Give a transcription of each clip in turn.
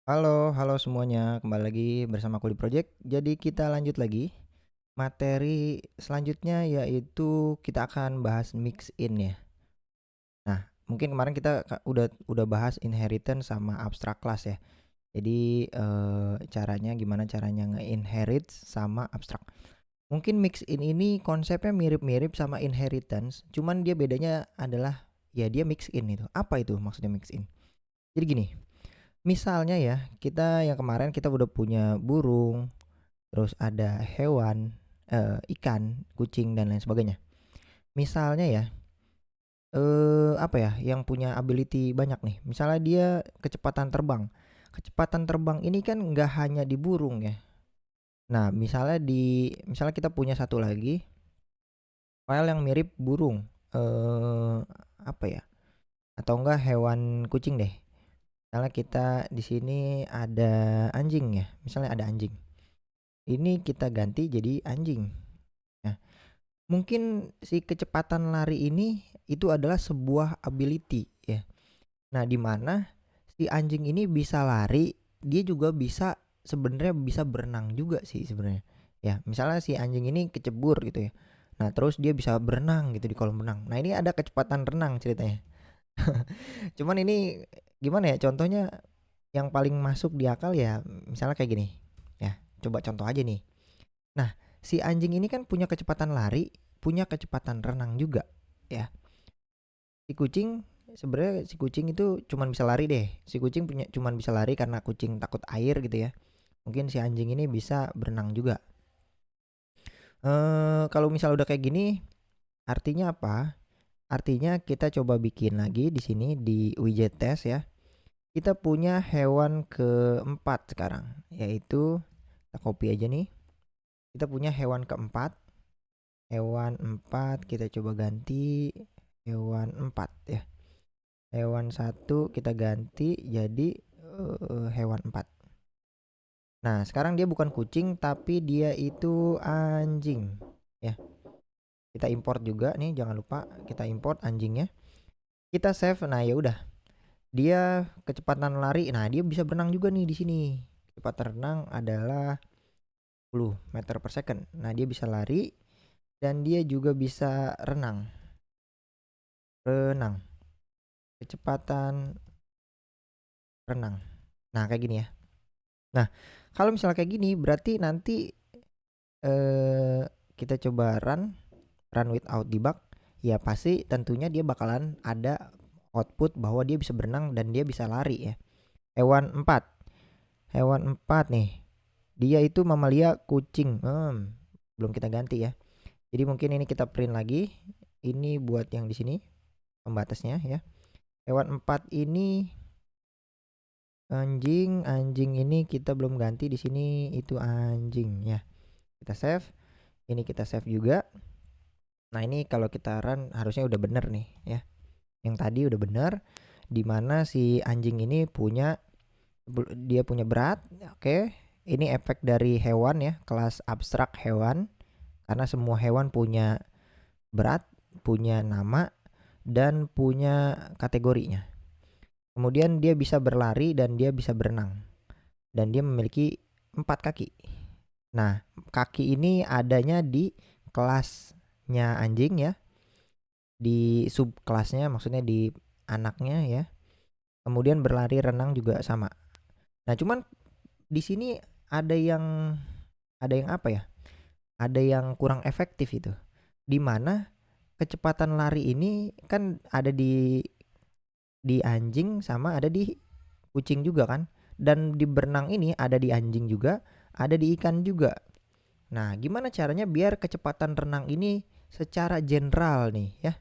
Halo, halo semuanya. Kembali lagi bersama Kuli Project. Jadi kita lanjut lagi. Materi selanjutnya yaitu kita akan bahas mix in ya. Nah, mungkin kemarin kita udah bahas inheritance sama abstract class ya. Jadi gimana caranya nge-inherit sama abstract. Mungkin mix in ini konsepnya mirip-mirip sama inheritance, cuman dia bedanya adalah ya dia mix in itu. Apa itu maksudnya mix in? Jadi gini, misalnya ya, kita yang kemarin kita udah punya burung, terus ada hewan, ikan, kucing dan lain sebagainya. Misalnya ya, apa ya, yang punya ability banyak nih, misalnya dia kecepatan terbang. Kecepatan terbang ini kan nggak hanya di burung ya. Nah, misalnya kita punya satu lagi file yang mirip burung, apa ya, atau enggak hewan kucing deh. Misalnya kita di sini ada anjing ya, misalnya ada anjing. Ini kita ganti jadi anjing. Nah, mungkin si kecepatan lari ini itu adalah sebuah ability ya. Nah, di mana si anjing ini bisa lari, dia juga sebenarnya bisa berenang juga sih sebenarnya. Ya, misalnya si anjing ini kecebur gitu ya. Nah, terus dia bisa berenang gitu di kolam renang. Nah, ini ada kecepatan renang ceritanya. Cuman ini gimana ya contohnya yang paling masuk di akal ya misalnya kayak gini. Ya, coba contoh aja nih. Nah, si anjing ini kan punya kecepatan lari, punya kecepatan renang juga, ya. Si kucing Sebenarnya si kucing itu cuman bisa lari deh. Si kucing cuman bisa lari karena kucing takut air gitu ya. Mungkin si anjing ini bisa berenang juga. Kalau misal udah kayak gini, artinya apa? Artinya kita coba bikin lagi di sini di widget test ya. Kita punya hewan keempat sekarang, yaitu kita copy aja nih. Kita punya hewan keempat. Hewan 4 kita coba ganti hewan 4 ya. Hewan satu kita ganti jadi hewan 4. Nah, sekarang dia bukan kucing tapi dia itu anjing ya. Kita import juga nih, jangan lupa kita import anjingnya. Kita save. Nah, ya udah. Dia kecepatan lari. Nah, dia bisa berenang juga nih di sini. Kecepatan renang adalah 10 meter per second. Nah, dia bisa lari dan dia juga bisa renang. Renang. Kecepatan renang. Nah, kayak gini ya. Nah, kalau misalnya kayak gini berarti nanti eh kita coba run without debug, ya pasti tentunya dia bakalan ada output bahwa dia bisa berenang dan dia bisa lari ya. Hewan 4. Hewan 4 nih. Dia itu mamalia kucing. Belum kita ganti ya. Jadi mungkin ini kita print lagi. Ini buat yang di sini pembatasnya ya. Hewan 4 ini anjing ini kita belum ganti di sini itu anjing ya. Kita save. Ini kita save juga. Nah, ini kalau kita run harusnya udah bener nih ya. Yang tadi udah bener di mana si anjing ini dia punya berat. Oke. Ini efek dari hewan ya, kelas abstrak hewan karena semua hewan punya berat, punya nama dan punya kategorinya. Kemudian dia bisa berlari dan dia bisa berenang. Dan dia memiliki 4 kaki. Nah, kaki ini adanya di kelasnya anjing ya, di subkelasnya maksudnya di anaknya ya. Kemudian berlari renang juga sama. Nah, cuman di sini ada yang apa ya? Ada yang kurang efektif itu. Di mana kecepatan lari ini kan ada di anjing sama ada di kucing juga kan. Dan di berenang ini ada di anjing juga, ada di ikan juga. Nah, gimana caranya biar kecepatan renang ini secara general nih ya.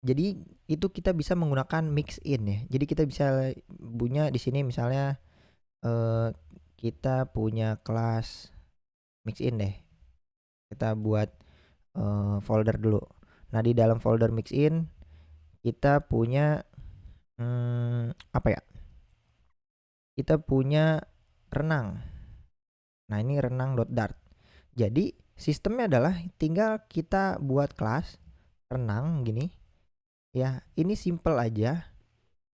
Jadi itu kita bisa menggunakan mix in ya. Jadi kita bisa punya di sini misalnya eh, kita punya kelas mix in deh. Kita buat folder dulu. Nah, di dalam folder mix in kita punya apa ya? Kita punya renang. Nah, ini renang.dart. Jadi sistemnya adalah tinggal kita buat kelas renang gini. Ya, ini simple aja.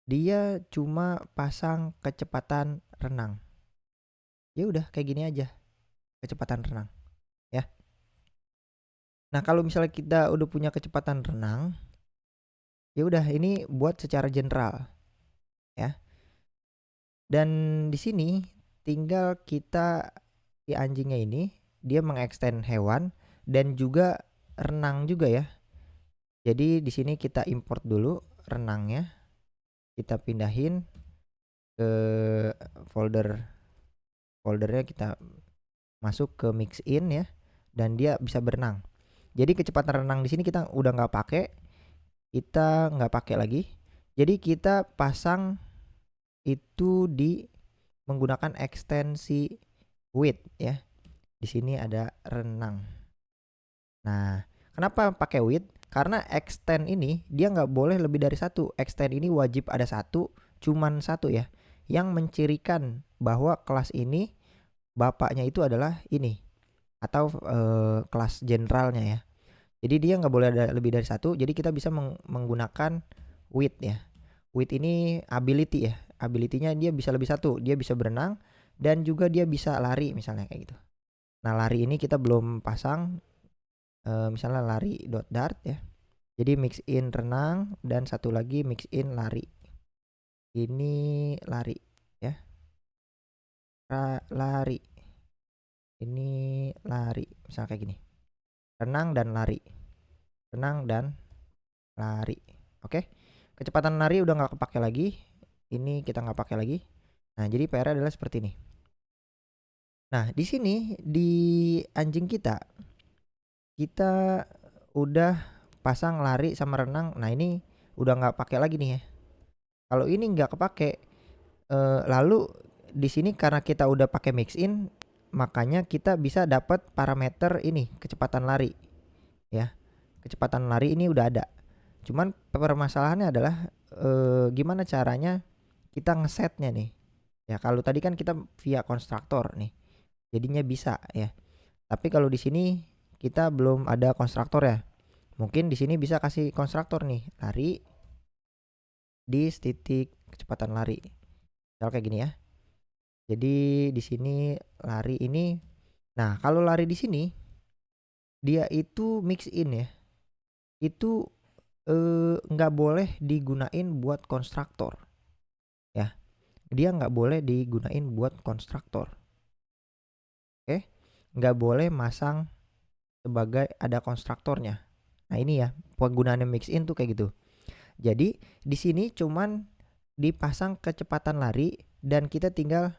Dia cuma pasang kecepatan renang. Ya udah kayak gini aja, kecepatan renang ya. Nah, kalau misalnya kita udah punya kecepatan renang, ya udah ini buat secara general ya. Dan di sini tinggal kita di anjingnya ini dia mengextend hewan dan juga renang juga ya. Jadi di sini kita import dulu renangnya, kita pindahin ke foldernya, kita masuk ke mix in ya, dan dia bisa berenang. Jadi kecepatan renang di sini kita udah nggak pakai lagi. Jadi kita pasang itu di menggunakan ekstensi width ya. Di sini ada renang. Nah, kenapa pakai width? Karena extend ini dia nggak boleh lebih dari satu. Extend ini wajib ada satu, cuman satu ya. Yang mencirikan bahwa kelas ini bapaknya itu adalah ini atau kelas generalnya ya. Jadi dia nggak boleh ada lebih dari satu. Jadi kita bisa menggunakan width ya. Width ini ability ya. Ability-nya dia bisa lebih satu. Dia bisa berenang dan juga dia bisa lari misalnya kayak gitu. Nah, lari ini kita belum pasang. Misalnya lari .dart ya. Jadi mix in renang dan satu lagi mix in lari. Ini lari ya. Lari. Ini lari. Misalnya kayak gini. Renang dan lari. Renang dan lari. Oke. Kecepatan lari udah nggak kepake lagi. Ini kita nggak pakai lagi. Nah, jadi PR adalah seperti ini. Nah, di sini di anjing kita udah pasang lari sama renang. Nah, ini udah nggak pakai lagi nih ya. Kalau ini nggak kepake, lalu di sini karena kita udah pakai mix in, makanya kita bisa dapat parameter ini kecepatan lari ya. Kecepatan lari ini udah ada. Cuman permasalahannya adalah gimana caranya kita ngesetnya nih. Ya kalau tadi kan kita via konstruktor nih. Jadinya bisa ya. Tapi kalau di sini kita belum ada konstruktor ya. Mungkin di sini bisa kasih konstruktor nih, lari di titik kecepatan lari. Misal kayak gini ya. Jadi di sini lari ini. Nah, kalau lari di sini dia itu mix in ya. Itu nggak boleh digunain buat konstruktor ya. Dia nggak boleh digunain buat konstruktor. Oke, nggak boleh masang sebagai ada konstruktornya. Nah ini ya penggunaannya mix in tuh kayak gitu. Jadi di sini cuman dipasang kecepatan lari dan kita tinggal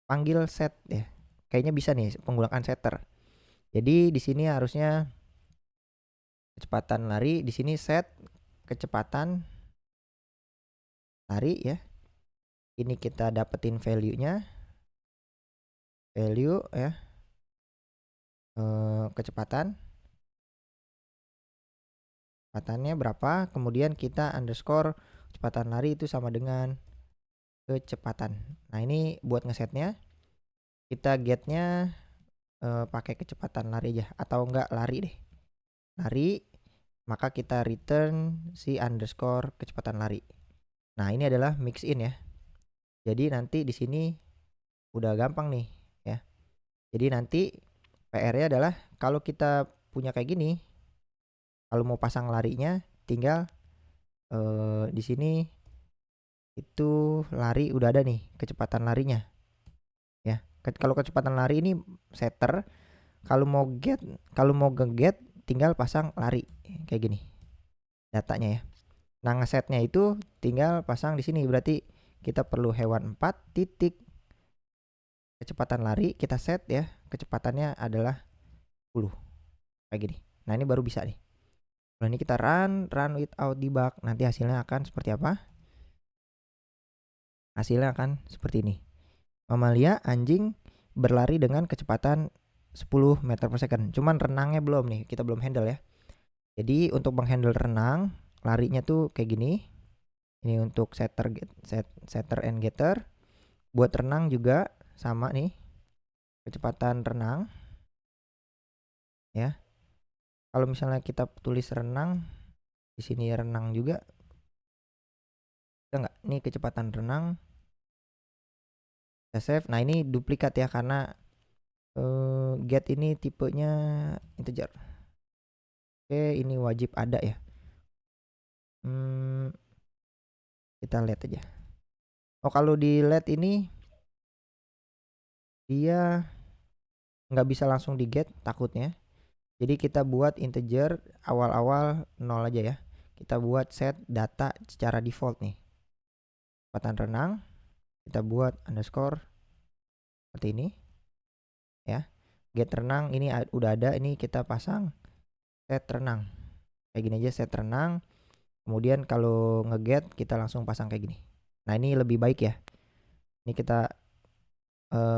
panggil set ya. Kayaknya bisa nih menggunakan setter. Jadi di sini harusnya kecepatan lari, di sini set kecepatan lari ya. Ini kita dapetin value-nya. Value ya. Kecepatannya berapa, kemudian kita underscore kecepatan lari itu sama dengan kecepatan. Nah ini buat ngesetnya kita getnya pakai kecepatan lari aja atau enggak lari deh, lari, maka kita return si underscore kecepatan lari. Nah ini adalah mix in ya. Jadi nanti di sini udah gampang nih ya. Jadi nanti PR-nya adalah kalau kita punya kayak gini, kalau mau pasang larinya tinggal di sini itu lari udah ada nih kecepatan larinya ya. Kalau kecepatan lari ini setter, kalau mau nge-get tinggal pasang lari kayak gini datanya ya. Nah ngesetnya itu tinggal pasang di sini, berarti kita perlu hewan 4 titik kecepatan lari, kita set ya, kecepatannya adalah 10 kayak gini. Nah ini baru bisa nih. Nah ini kita run without debug, nanti hasilnya akan seperti apa? Hasilnya akan seperti ini. Mamalia anjing berlari dengan kecepatan 10 meter per second. Cuman renangnya belum nih, kita belum handle ya. Jadi untuk menghandle renang, larinya tuh kayak gini. Ini untuk setter and getter. Buat renang juga sama nih. Kecepatan renang. Ya. Kalau misalnya kita tulis renang, di sini renang juga. Bisa nggak? Ini kecepatan renang. Kita save. Nah ini duplikat ya karena get ini tipenya integer. Oke, ini wajib ada ya. Kita lihat aja. Oh kalau di let ini dia nggak bisa langsung di get takutnya. Jadi kita buat integer awal-awal 0 aja ya. Kita buat set data secara default nih. Kecepatan renang. Kita buat underscore seperti ini ya. Get renang ini udah ada, ini kita pasang set renang. Kayak gini aja, set renang. Kemudian kalau ngeget kita langsung pasang kayak gini. Nah ini lebih baik ya. Ini kita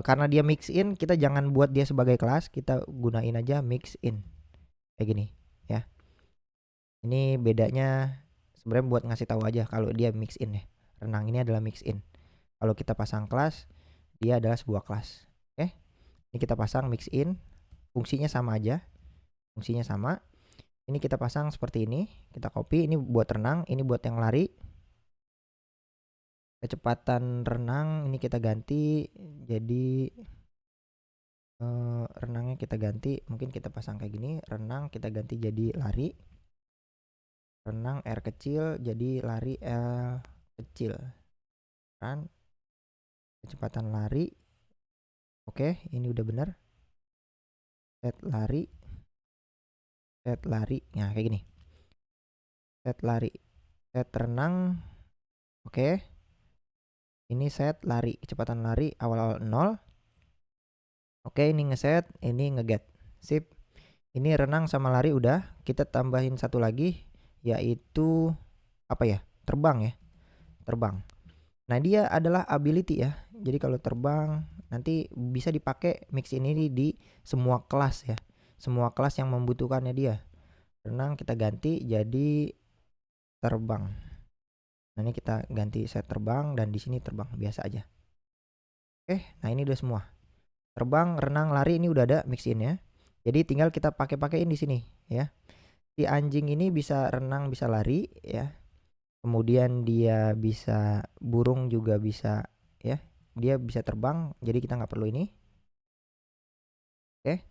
karena dia mix in, kita jangan buat dia sebagai kelas, kita gunain aja mix in kayak gini ya. Ini bedanya sebenarnya buat ngasih tahu aja kalau dia mix in ya. Renang ini adalah mix in. Kalau kita pasang kelas, dia adalah sebuah kelas. Oke. Ini kita pasang mix in, fungsinya sama aja. Fungsinya sama. Ini kita pasang seperti ini, kita copy, ini buat renang, ini buat yang lari. Kecepatan renang ini kita ganti jadi renangnya kita ganti, mungkin kita pasang kayak gini, renang kita ganti jadi lari. Renang R kecil jadi lari L kecil. Kan kecepatan lari. Oke, ini udah bener. Set lari. Set lari. Nah, kayak gini. Set lari. Set renang. Oke. Ini set lari, kecepatan lari awal-awal 0. Oke, ini ngeset, ini ngeget. Sip. Ini renang sama lari udah. Kita tambahin satu lagi yaitu apa ya? Terbang ya. Terbang. Nah, dia adalah ability ya. Jadi kalau terbang nanti bisa dipakai mix ini di semua kelas ya. Semua kelas yang membutuhkannya dia. Renang kita ganti jadi terbang. Nah, ini kita ganti set terbang dan di sini terbang biasa aja. Oke, nah ini udah semua. Terbang, renang, lari ini udah ada mix in ya. Jadi tinggal kita pakai-pakein di sini ya. Si anjing ini bisa renang, bisa lari ya. Kemudian dia bisa burung juga bisa ya. Dia bisa terbang, jadi kita nggak perlu ini. Oke.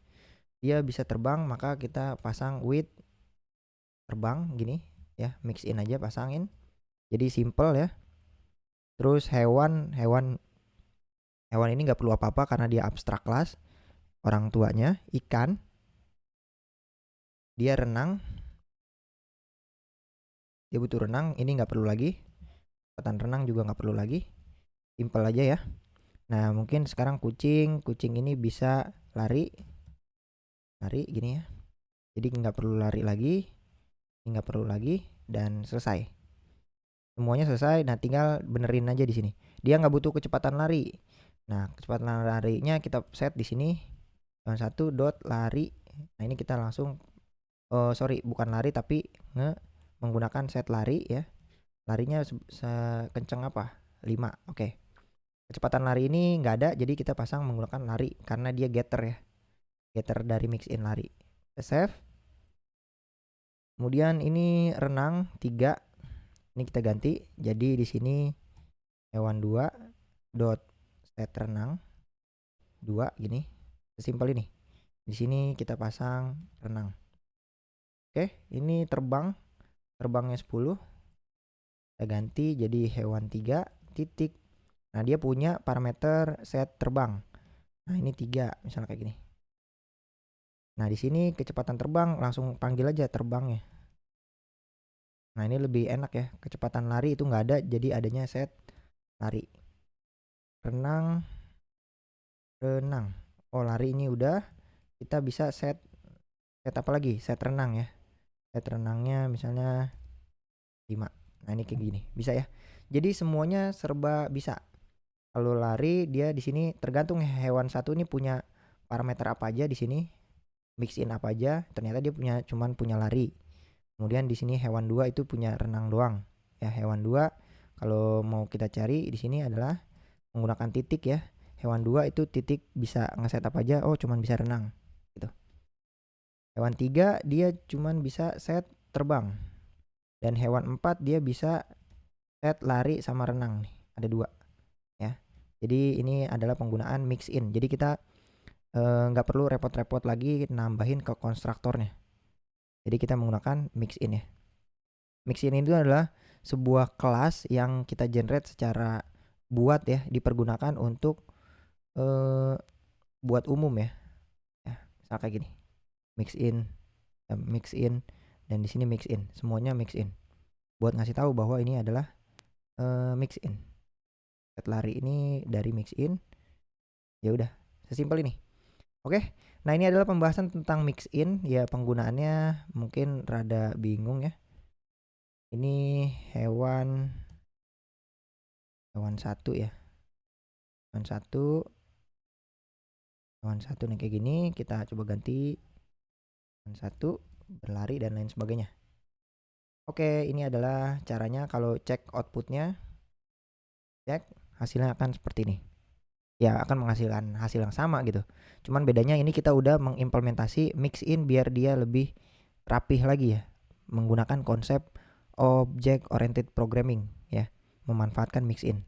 Dia bisa terbang, maka kita pasang with terbang gini ya, mix in aja pasangin. Jadi simple ya. Terus hewan ini nggak perlu apa-apa karena dia abstrak kelas. Orang tuanya ikan, dia renang, dia butuh renang, ini nggak perlu lagi. Kecepatan renang juga nggak perlu lagi. Simple aja ya. Nah mungkin sekarang kucing ini bisa lari gini ya. Jadi nggak perlu lari lagi, nggak perlu lagi, dan selesai. Semuanya selesai. Nah tinggal benerin aja di sini. Dia nggak butuh kecepatan lari. Nah kecepatan larinya kita set di sini. Satu dot lari. Nah ini kita langsung bukan lari tapi menggunakan set lari ya. Larinya sekencang apa? 5. Oke. Kecepatan lari ini nggak ada, jadi kita pasang menggunakan lari karena dia getter ya. Getter dari mix in lari. Kita save. Kemudian ini renang 3. Ini kita ganti. Jadi di sini hewan 2 dot set renang 2 gini. Sesimpel ini. Di sini kita pasang renang. Oke, ini terbang. Terbangnya 10. Kita ganti jadi hewan 3 titik. Nah, dia punya parameter set terbang. Nah, ini 3 misalnya kayak gini. Nah, di sini kecepatan terbang langsung panggil aja terbangnya. Nah, ini lebih enak ya. Kecepatan lari itu nggak ada, jadi adanya set lari. Renang. Oh, lari ini udah. Kita bisa set apa lagi? Set renang ya. Set renangnya misalnya 5. Nah, ini kayak gini. Bisa ya. Jadi semuanya serba bisa. Kalau lari dia di sini tergantung hewan satu ini punya parameter apa aja di sini. Mix in apa aja. Ternyata dia cuman punya lari. Kemudian di sini hewan 2 itu punya renang doang. Ya, hewan 2 kalau mau kita cari di sini adalah menggunakan titik ya. Hewan 2 itu titik bisa ngeset apa aja. Oh, cuman bisa renang gitu. Hewan 3 dia cuman bisa set terbang. Dan hewan 4 dia bisa set, lari, sama renang nih. Ada 2 ya. Jadi ini adalah penggunaan mix in. Jadi kita nggak perlu repot-repot lagi nambahin ke konstruktornya. Jadi kita menggunakan mix in ya. Mix in itu adalah sebuah kelas yang kita generate secara buat ya, dipergunakan untuk buat umum ya. Ya, misal kayak gini. Mix in dan di sini mix in. Semuanya mix in. Buat ngasih tahu bahwa ini adalah mix in. Set lari ini dari mix in. Ya udah, sesimpel ini. Oke. Nah, ini adalah pembahasan tentang mix in. Ya, penggunaannya mungkin rada bingung ya. Ini hewan satu ya. Hewan satu nih kayak gini, kita coba ganti hewan satu, berlari dan lain sebagainya. Oke, ini adalah caranya kalau cek outputnya. Cek, hasilnya akan seperti ini. Ya, akan menghasilkan hasil yang sama gitu. Cuman bedanya ini kita udah mengimplementasi mix in biar dia lebih rapih lagi ya. Menggunakan konsep object oriented programming ya. Memanfaatkan mix in.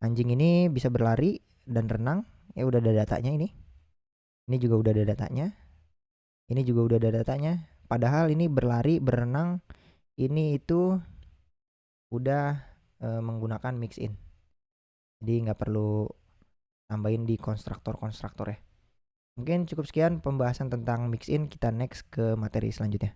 Anjing ini bisa berlari dan renang. Ya udah ada datanya ini. Ini juga udah ada datanya. Ini juga udah ada datanya. Padahal ini berlari, berenang, ini itu udah menggunakan mix in. Jadi nggak perlu tambahin di konstruktor ya. Mungkin cukup sekian pembahasan tentang mix in, kita next ke materi selanjutnya.